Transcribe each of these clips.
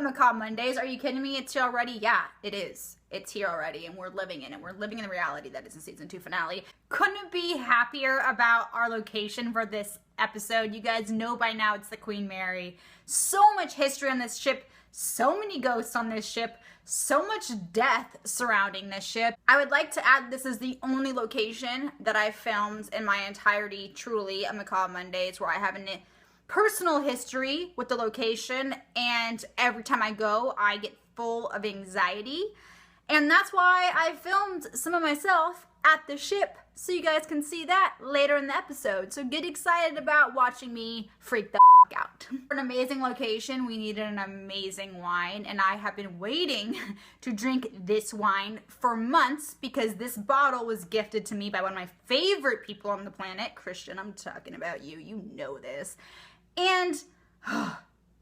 up, Macabre Mondays? Are you kidding me? It's here already? Yeah, it is. It's here already, and we're living in it. We're living in the reality that is the season 2 finale. Couldn't be happier about our location for this episode. You guys know by now it's the Queen Mary. So much history on this ship, so many ghosts on this ship, so much death surrounding this ship. I would like to add this is the only location that I've filmed in my entirety, truly, at Macabre Mondays, where I have a personal history with the location, and every time I go, I get full of anxiety. And that's why I filmed some of myself at the ship, so you guys can see that later in the episode. So get excited about watching me freak the out. For an amazing location, we needed an amazing wine, and I have been waiting to drink this wine for months because this bottle was gifted to me by one of my favorite people on the planet. Christian, I'm talking about you. You know this. And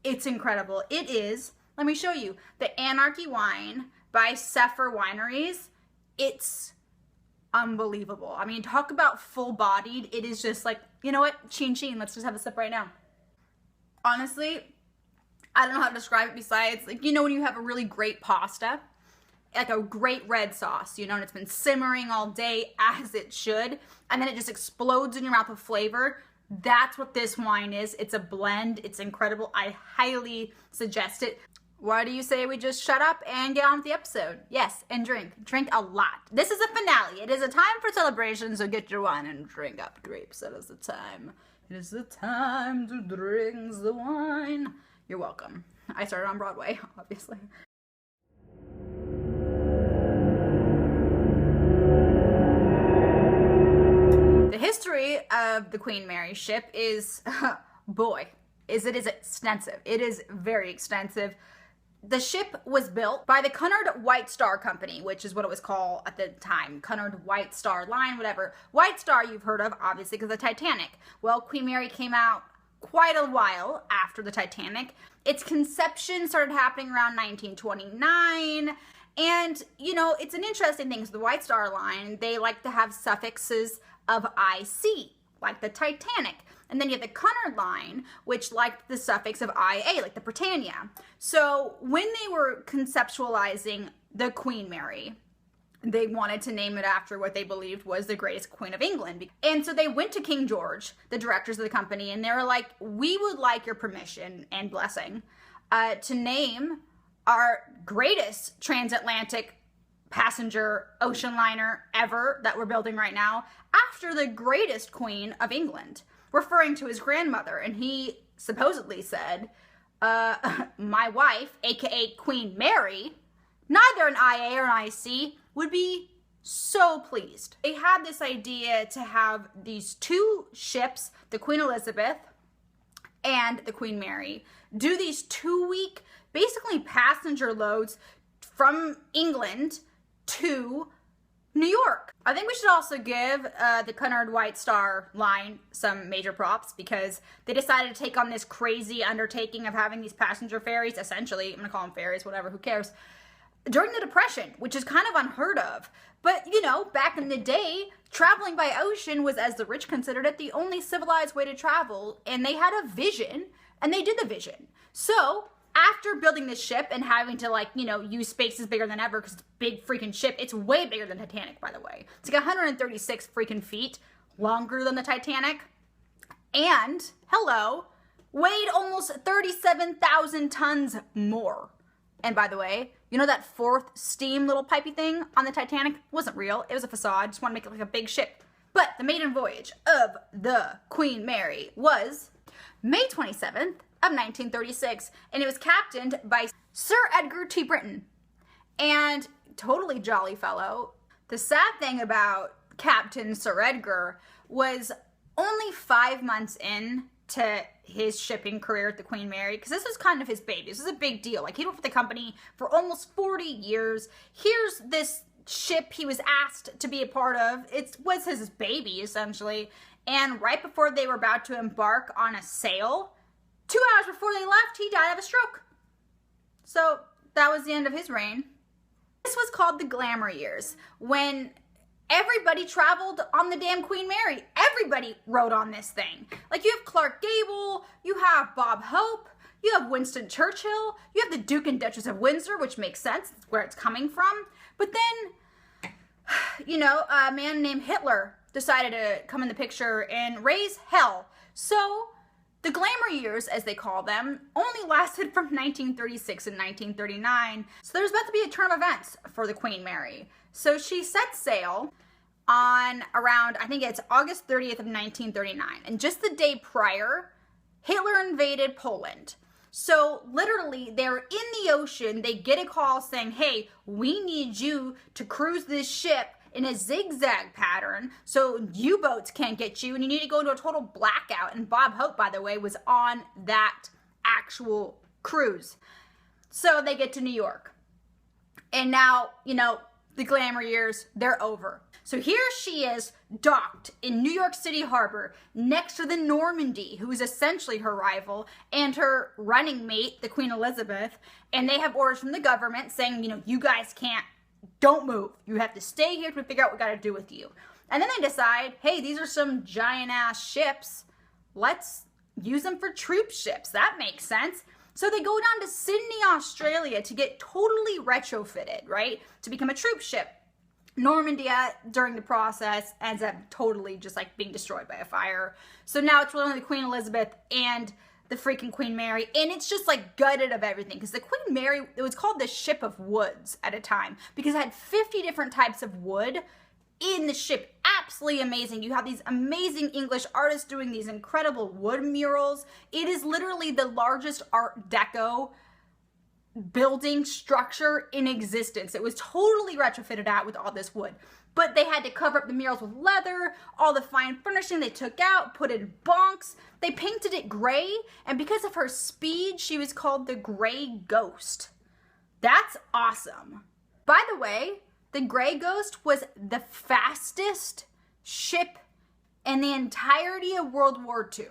it's incredible. It is, let me show you, the Anarchy wine by Sefer Wineries. It's unbelievable. I mean, talk about full-bodied. It is just like, you know what? Chin chin. Let's just have a sip right now. Honestly, I don't know how to describe it besides, like, you know when you have a really great pasta? Like a great red sauce, you know, and it's been simmering all day as it should, and then it just explodes in your mouth with flavor. That's what this wine is. It's a blend. It's incredible. I highly suggest it. Why do you say we just shut up and get on with the episode? Yes, and drink. Drink a lot. This is a finale. It is a time for celebration, so get your wine and drink up grapes. That is the time. It is the time to drink the wine. You're welcome. I started on Broadway, obviously. The history of the Queen Mary ship is, boy, it is extensive. It is very extensive. The ship was built by the Cunard White Star Company, which is what it was called at the time. Cunard White Star Line, whatever. White Star you've heard of, obviously, because of the Titanic. Well, Queen Mary came out quite a while after the Titanic. Its conception started happening around 1929. And, you know, it's an interesting thing. So the White Star Line, they like to have suffixes of IC, like the Titanic. And then you have the Cunard line, which liked the suffix of IA, like the Britannia. So when they were conceptualizing the Queen Mary, they wanted to name it after what they believed was the greatest queen of England. And so they went to King George, the directors of the company, and they were like, we would like your permission and blessing to name our greatest transatlantic passenger ocean liner ever that we're building right now after the greatest queen of England, referring to his grandmother. And he supposedly said, my wife, aka Queen Mary, neither an IA or an IC, would be so pleased. They had this idea to have these two ships, the Queen Elizabeth and the Queen Mary, do these 2-week, basically passenger loads from England to New York. I think we should also give the Cunard White Star line some major props because they decided to take on this crazy undertaking of having these passenger ferries, essentially, I'm gonna call them ferries, whatever, who cares, during the Depression, which is kind of unheard of. But, you know, back in the day, traveling by ocean was, as the rich considered it, the only civilized way to travel, and they had a vision, and they did the vision. So, after building this ship and having to, like, you know, use spaces bigger than ever because it's a big freaking ship. It's way bigger than Titanic, by the way. It's like 136 freaking feet, longer than the Titanic. And, hello, weighed almost 37,000 tons more. And by the way, you know that fourth steam little pipey thing on the Titanic wasn't real. It was a facade. Just want to make it like a big ship. But the maiden voyage of the Queen Mary was May 27th, of 1936, and it was captained by Sir Edgar T. Brinton, and totally jolly fellow. The sad thing about Captain Sir Edgar was only 5 months in to his shipping career at the Queen Mary, because this was kind of his baby. This is a big deal. Like, he worked for the company for almost 40 years. Here's this ship he was asked to be a part of. It was his baby, essentially, and right before they were about to embark on a sail, 2 hours before they left, he died of a stroke. So that was the end of his reign. This was called the glamour years, when everybody traveled on the damn Queen Mary. Everybody rode on this thing. Like, you have Clark Gable, you have Bob Hope, You have Winston Churchill. You have the Duke and Duchess of Windsor, which makes sense. That's where it's coming from. But then, you know, a man named Hitler decided to come in the picture and raise hell. So the glamour years, as they call them, only lasted from 1936 and 1939. So there's about to be a turn of events for the Queen Mary. So she set sail on around, I think it's August 30th of 1939. And just the day prior, Hitler invaded Poland. So literally, they're in the ocean. They get a call saying, hey, we need you to cruise this ship in a zigzag pattern so U-boats can't get you, and you need to go into a total blackout. And Bob Hope, by the way, was on that actual cruise. So they get to New York. And now, you know, the glamour years, they're over. So here she is, docked in New York City Harbor next to the Normandy, who is essentially her rival, and her running mate, the Queen Elizabeth. And they have orders from the government saying, you know, you guys don't move. You have to stay here to figure out what we got to do with you. And then they decide, hey, these are some giant ass ships. Let's use them for troop ships. That makes sense. So they go down to Sydney, Australia to get totally retrofitted, right? To become a troop ship. Normandia, during the process, ends up totally just like being destroyed by a fire. So now it's really the Queen Elizabeth and the freaking Queen Mary, and it's just like gutted of everything, because the Queen Mary, it was called the Ship of Woods at a time, because it had 50 different types of wood in the ship. Absolutely amazing. You have these amazing English artists doing these incredible wood murals. It is literally the largest Art Deco building structure in existence. It was totally retrofitted out with all this wood. But they had to cover up the murals with leather, all the fine furnishing they took out, put in bunks. They painted it gray, and because of her speed, she was called the Gray Ghost. That's awesome. By the way, the Gray Ghost was the fastest ship in the entirety of World War II.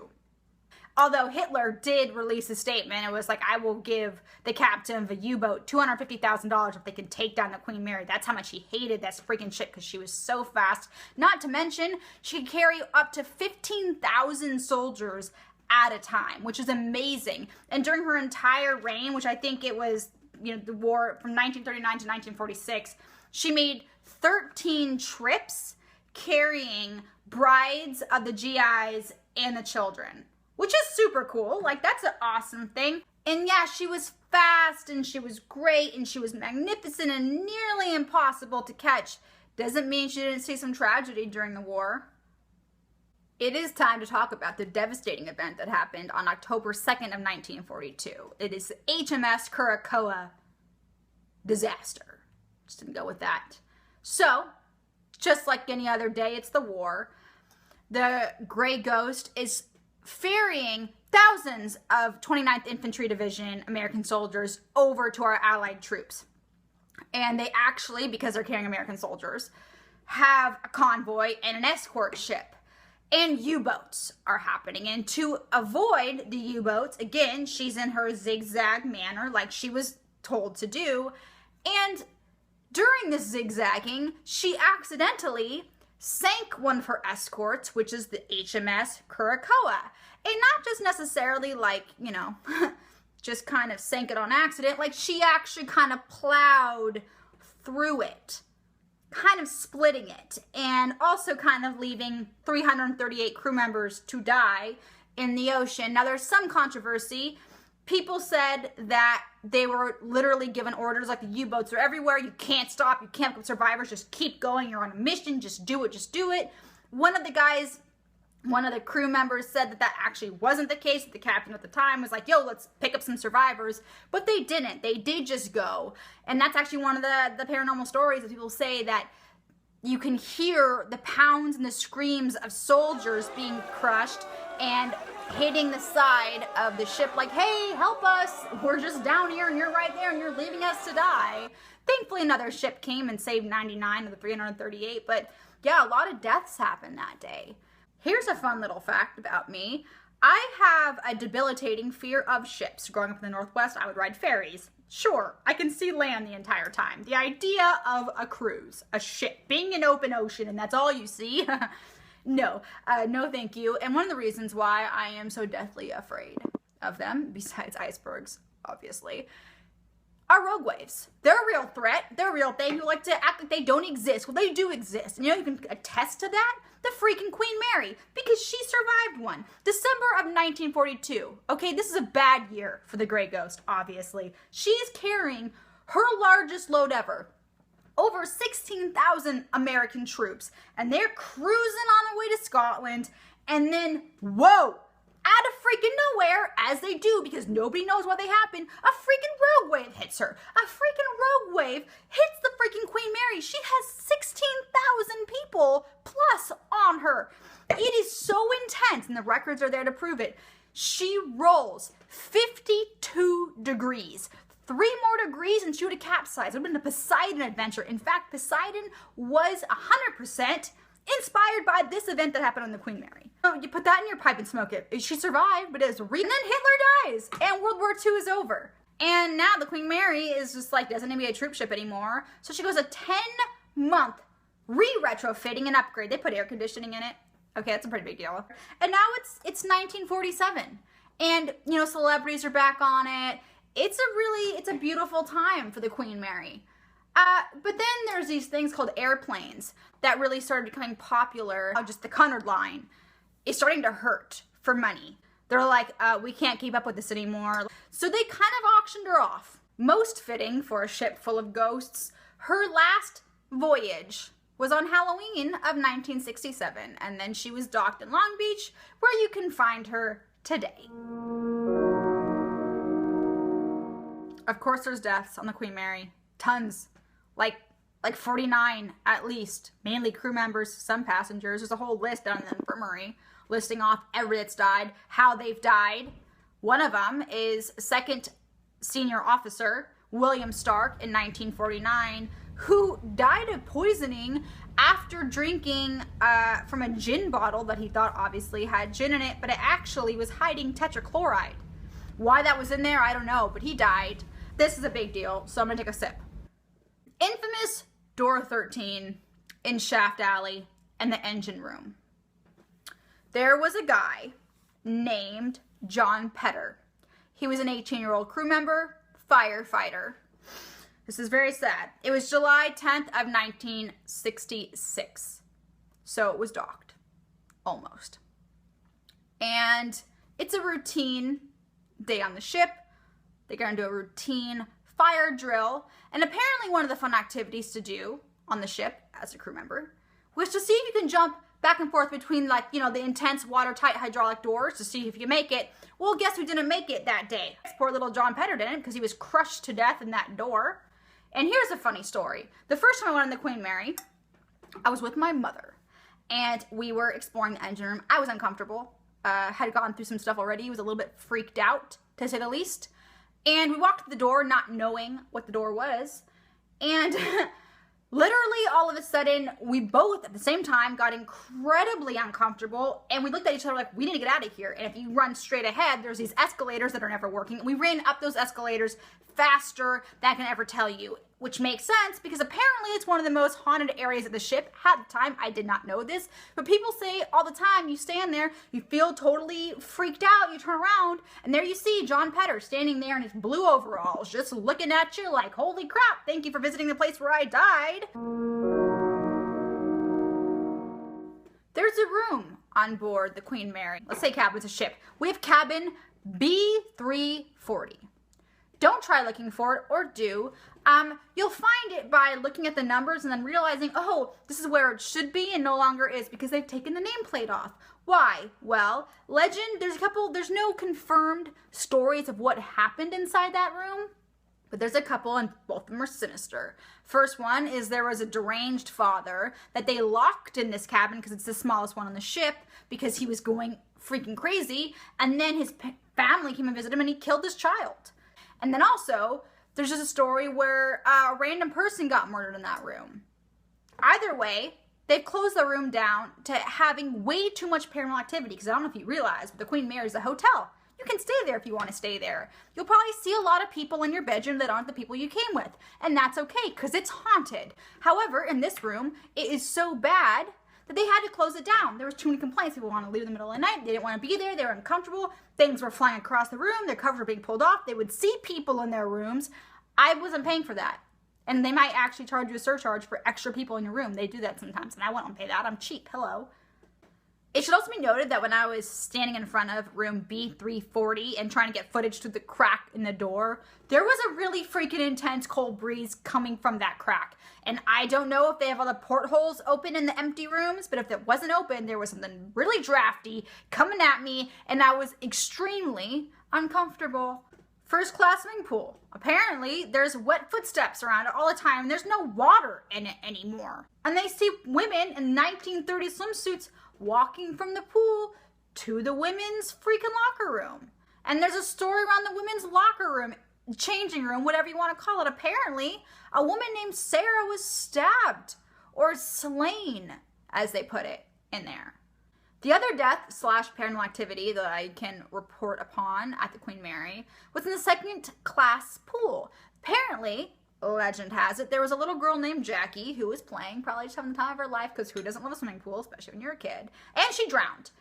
Although Hitler did release a statement, it was like, I will give the captain of a U-boat $250,000 if they can take down the Queen Mary. That's how much he hated this freaking ship, because she was so fast. Not to mention, she could carry up to 15,000 soldiers at a time, which is amazing. And during her entire reign, which I think it was, you know, the war from 1939 to 1946, she made 13 trips carrying brides of the GIs and the children, which is super cool. Like, that's an awesome thing. And yeah, she was fast and she was great and she was magnificent and nearly impossible to catch. Doesn't mean she didn't see some tragedy during the war. It is time to talk about the devastating event that happened on October 2nd of 1942. It is the HMS Curacoa disaster. Just didn't go with that. So, just like any other day, it's the war. The Gray Ghost is ferrying thousands of 29th Infantry Division American soldiers over to our Allied troops. And they actually, because they're carrying American soldiers, have a convoy and an escort ship. And U-boats are happening. And to avoid the U-boats, again, she's in her zigzag manner like she was told to do. And during this zigzagging, she accidentally sank one of her escorts, which is the HMS Curacoa. And not just necessarily like, you know, just kind of sank it on accident. Like, she actually kind of plowed through it, kind of splitting it, and also kind of leaving 338 crew members to die in the ocean. Now, there's some controversy. People said that they were literally given orders, like, the U-boats are everywhere. You can't stop. You can't pick up survivors. Just keep going. You're on a mission. Just do it. Just do it. One of the crew members said that actually wasn't the case. The captain at the time was like, yo, let's pick up some survivors. But they didn't. They did just go. And that's actually one of the paranormal stories that people say, that you can hear the pounds and the screams of soldiers being crushed and hitting the side of the ship like, hey, help us. We're just down here and you're right there and you're leaving us to die. Thankfully, another ship came and saved 99 of the 338. But yeah, a lot of deaths happened that day. Here's a fun little fact about me. I have a debilitating fear of ships. Growing up in the Northwest, I would ride ferries. Sure, I can see land the entire time. The idea of a cruise, a ship, being in open ocean, and that's all you see, no thank you. And one of the reasons why I am so deathly afraid. of them, besides icebergs, obviously, are rogue waves. They're a real threat. They're a real thing. You like to act like they don't exist. Well, they do exist. And you know, you can attest to that? The freaking Queen Mary, because she survived one. December of 1942. Okay, this is a bad year for the Grey Ghost, obviously. She's carrying her largest load ever. Over 16,000 American troops. And they're cruising on their way to Scotland. And then, whoa! Out of freaking nowhere, as they do, because nobody knows why they happen, a freaking rogue wave hits her. A freaking rogue wave hits the freaking Queen Mary. She has 16,000 people plus on her. It is so intense, and the records are there to prove it. She rolls 52 degrees. 3 more degrees and she would have capsized. It would have been a Poseidon adventure. In fact, Poseidon was 100% inspired by this event that happened on the Queen Mary. So you put that in your pipe and smoke it. She survived, but it's real. And then Hitler dies, and World War II is over. And now the Queen Mary is just like, doesn't need to be a troop ship anymore. So she goes a 10-month re-retrofitting and upgrade. They put air conditioning in it. Okay, that's a pretty big deal. And now it's 1947. And, you know, celebrities are back on it. It's a beautiful time for the Queen Mary. But then there's these things called airplanes that really started becoming popular. Just the Cunard line is starting to hurt for money. They're like, we can't keep up with this anymore. So they kind of auctioned her off. Most fitting for a ship full of ghosts. Her last voyage was on Halloween of 1967, and then she was docked in Long Beach, where you can find her today. Of course there's deaths on the Queen Mary. Tons. Like 49 at least. Mainly crew members, some passengers. There's a whole list down in the infirmary listing off everybody that's died, how they've died. One of them is second senior officer William Stark in 1949, who died of poisoning after drinking from a gin bottle that he thought obviously had gin in it, but it actually was hiding tetrachloride. Why that was in there, I don't know, but he died. This is a big deal, so I'm gonna take a sip. Infamous door 13 in Shaft Alley and the engine room. There was a guy named John Pedder. He was an 18-year-old crew member, firefighter. This is very sad. It was July 10th of 1966. So it was docked. Almost. And it's a routine day on the ship. They're going to do a routine fire drill. And apparently one of the fun activities to do on the ship as a crew member was to see if you can jump back and forth between, like, you know, the intense watertight hydraulic doors to see if you make it. Well, guess who didn't make it that day? Poor little John Pedder didn't, because he was crushed to death in that door. And here's a funny story. The first time I went on the Queen Mary, I was with my mother, and we were exploring the engine room. I was uncomfortable. Had gone through some stuff already. Was a little bit freaked out, to say the least. And we walked to the door not knowing what the door was. And literally all of a sudden, we both at the same time got incredibly uncomfortable. And we looked at each other like, we need to get out of here. And if you run straight ahead, there's these escalators that are never working. We ran up those escalators faster than I can ever tell you, which makes sense because apparently it's one of the most haunted areas of the ship. At the time, I did not know this, but people say all the time, you stand there, you feel totally freaked out, you turn around, and there you see John Pedder standing there in his blue overalls, just looking at you like, holy crap, thank you for visiting the place where I died. There's a room on board the Queen Mary. Let's say cabin's a ship. We have cabin B340. Don't try looking for it, or do. You'll find it by looking at the numbers and then realizing, oh, this is where it should be and no longer is because they've taken the nameplate off. Why? Well, legend, there's no confirmed stories of what happened inside that room, but there's a couple and both of them are sinister. First one is there was a deranged father that they locked in this cabin because it's the smallest one on the ship because he was going freaking crazy, and then his family came and visited him and he killed his child. And then also, there's just a story where a random person got murdered in that room. Either way, they've closed the room down to having way too much paranormal activity, because I don't know if you realize, but the Queen Mary is a hotel. You can stay there if you want to stay there. You'll probably see a lot of people in your bedroom that aren't the people you came with, and that's okay, because it's haunted. However, in this room, it is so bad that they had to close it down. There was too many complaints. People wanted to leave in the middle of the night. They didn't want to be there. They were uncomfortable. Things were flying across the room. Their covers were being pulled off. They would see people in their rooms. I wasn't paying for that. And they might actually charge you a surcharge for extra people in your room. They do that sometimes, and I won't pay that. I'm cheap. Hello. It should also be noted that when I was standing in front of room B340 and trying to get footage through the crack in the door, there was a really freaking intense cold breeze coming from that crack. And I don't know if they have all the portholes open in the empty rooms, but if it wasn't open, there was something really drafty coming at me, and I was extremely uncomfortable. First class swimming pool. Apparently, there's wet footsteps around it all the time, and there's no water in it anymore. And they see women in 1930s swimsuits walking from the pool to the women's freaking locker room. And there's a story around the women's locker room, changing room, whatever you want to call it. Apparently, a woman named Sarah was stabbed or slain, as they put it in there. The other death / paranormal activity that I can report upon at the Queen Mary was in the second class pool. Apparently, legend has it, there was a little girl named Jackie who was playing, probably just having the time of her life, because who doesn't love a swimming pool, especially when you're a kid, and she drowned.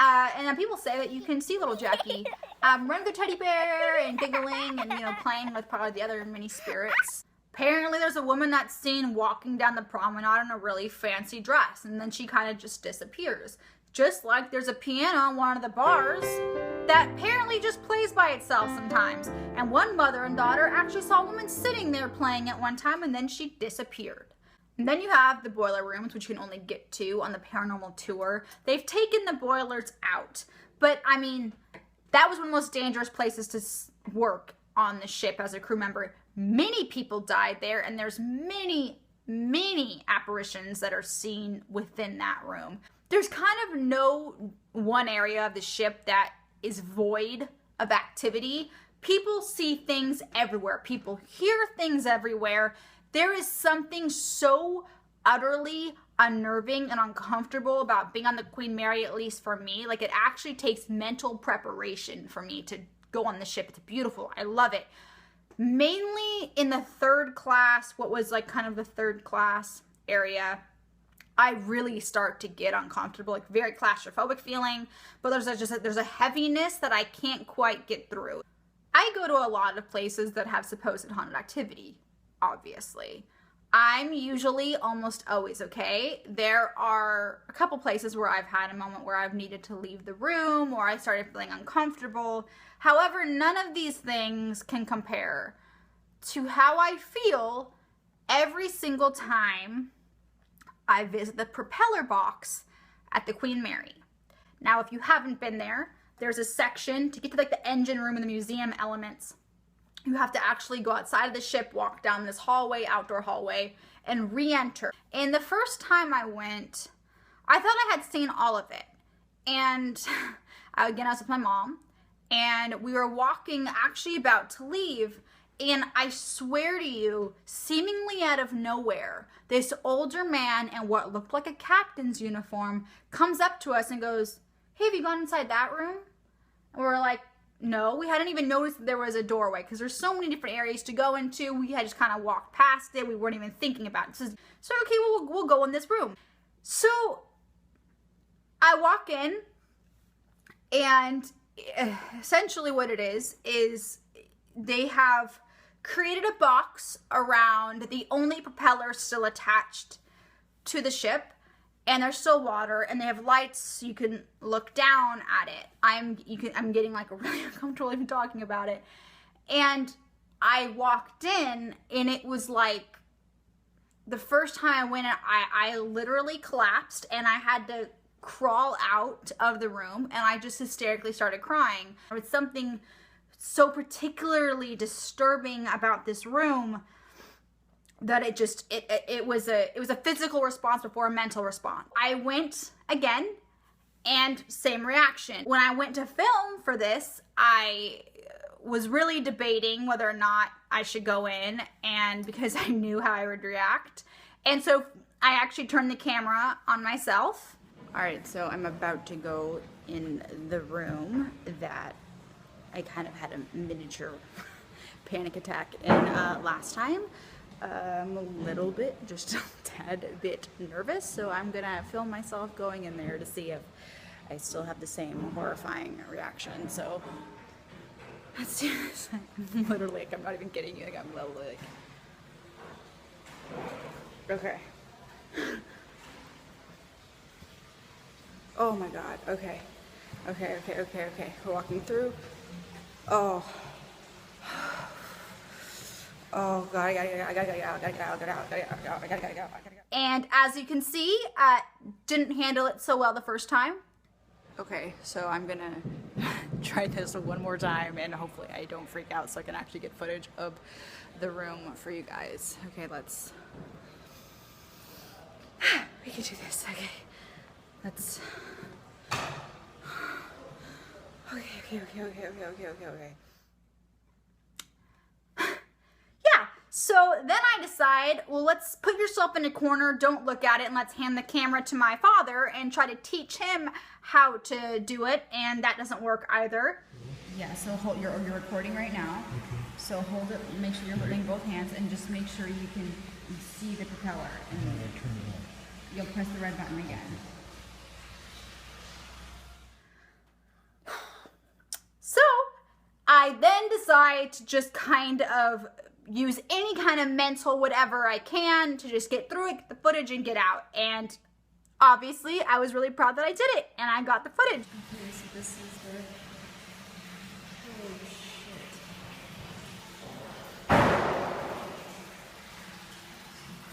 And then people say that you can see little Jackie run with her teddy bear and giggling and, playing with probably the other mini spirits. Apparently there's a woman that's seen walking down the promenade in a really fancy dress, and then she kind of just disappears. Just like there's a piano in one of the bars that apparently just plays by itself sometimes. And one mother and daughter actually saw a woman sitting there playing at one time, and then she disappeared. And then you have the boiler rooms, which you can only get to on the paranormal tour. They've taken the boilers out. But, I mean, that was one of the most dangerous places to work on the ship as a crew member. Many people died there, and there's many apparitions that are seen within that room. There's kind of no one area of the ship that is void of activity. People see things everywhere. People hear things everywhere. There is something so utterly unnerving and uncomfortable about being on the Queen Mary, at least for me. Like, it actually takes mental preparation for me to go on the ship. It's beautiful. I love it. Mainly in the third class, what was like kind of the third class area, I really start to get uncomfortable, like very claustrophobic feeling, but there's a heaviness that I can't quite get through. I go to a lot of places that have supposed haunted activity, obviously. I'm usually almost always okay. There are a couple places where I've had a moment where I've needed to leave the room or I started feeling uncomfortable. However, none of these things can compare to how I feel every single time I visit the propeller box at the Queen Mary. Now, if you haven't been there, there's a section to get to like the engine room and the museum elements. You have to actually go outside of the ship, walk down this hallway, outdoor hallway, and re-enter. And the first time I went, I thought I had seen all of it. And again, I was with my mom, and we were walking, actually about to leave, and I swear to you, seemingly out of nowhere, this older man in what looked like a captain's uniform comes up to us and goes, "Hey, have you gone inside that room?" And we're like, no, we hadn't even noticed that there was a doorway because there's so many different areas to go into. We had just kind of walked past it. We weren't even thinking about it. So okay, we'll go in this room. So I walk in, and essentially what it is they have created a box around the only propeller still attached to the ship, and there's still water, and they have lights so you can look down at it. I'm getting like really uncomfortable even talking about it. And I walked in, and it was like the first time I went in, I literally collapsed, and I had to crawl out of the room, and I just hysterically started crying. It's something so particularly disturbing about this room that it was a physical response before a mental response. I went again, and same reaction. When I went to film for this, I was really debating whether or not I should go in, and because I knew how I would react. And so I actually turned the camera on myself. All right, so I'm about to go in the room that I kind of had a miniature panic attack in last time. I'm a little bit, just a tad bit nervous, so I'm gonna film myself going in there to see if I still have the same horrifying reaction. So let's do this. Literally, like, I'm not even kidding you. Like, I'm literally like, okay. Oh my God. Okay. Okay. We're walking through. Oh. Oh God, I gotta get out. And as you can see, didn't handle it so well the first time. Okay, so I'm gonna try this one more time and hopefully I don't freak out so I can actually get footage of the room for you guys. Okay, let's, we can do this, okay. Let's, okay. So then I decide, well, let's put yourself in a corner, don't look at it, and let's hand the camera to my father and try to teach him how to do it, and that doesn't work either. Yeah, so hold, you're recording right now, so hold it, make sure you're holding both hands, and just make sure you can see the propeller, and you'll press the red button again. So I then decide to just kind of use any kind of mental whatever I can to just get through it, get the footage, and get out. And obviously, I was really proud that I did it, and I got the footage. Okay, so this is the... Oh, shit.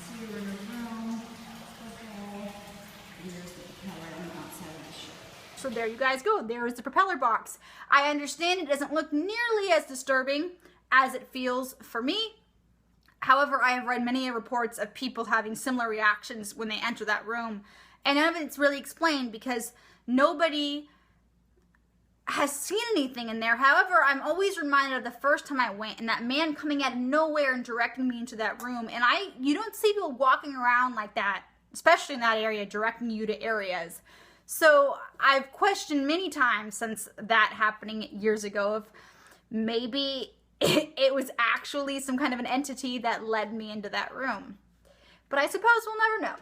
So we're in a room. Okay. And there's the propeller on the outside of the ship. So there you guys go. There is the propeller box. I understand it doesn't look nearly as disturbing as it feels for me. However, I have read many reports of people having similar reactions when they enter that room, and none of it's really explained because nobody has seen anything in there. However, I'm always reminded of the first time I went and that man coming out of nowhere and directing me into that room. And you don't see people walking around like that, especially in that area, directing you to areas. So I've questioned many times since that happening years ago if maybe it was actually some kind of an entity that led me into that room. But I suppose we'll never know.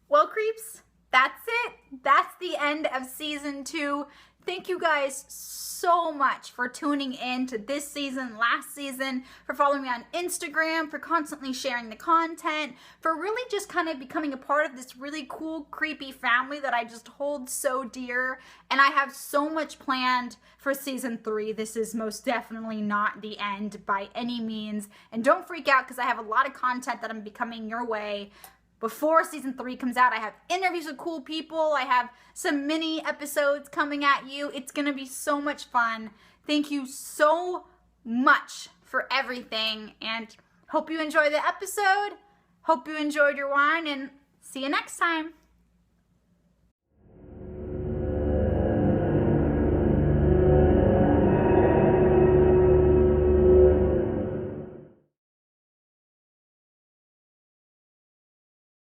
Well, creeps, that's it. That's the end of season 2. Thank you guys so much for tuning in to this season, last season, for following me on Instagram, for constantly sharing the content, for really just kind of becoming a part of this really cool, creepy family that I just hold so dear. And I have so much planned for season 3. This is most definitely not the end by any means. And don't freak out because I have a lot of content that I'm becoming your way. Before season 3 comes out, I have interviews with cool people. I have some mini episodes coming at you. It's going to be so much fun. Thank you so much for everything, and hope you enjoy the episode. Hope you enjoyed your wine, and see you next time.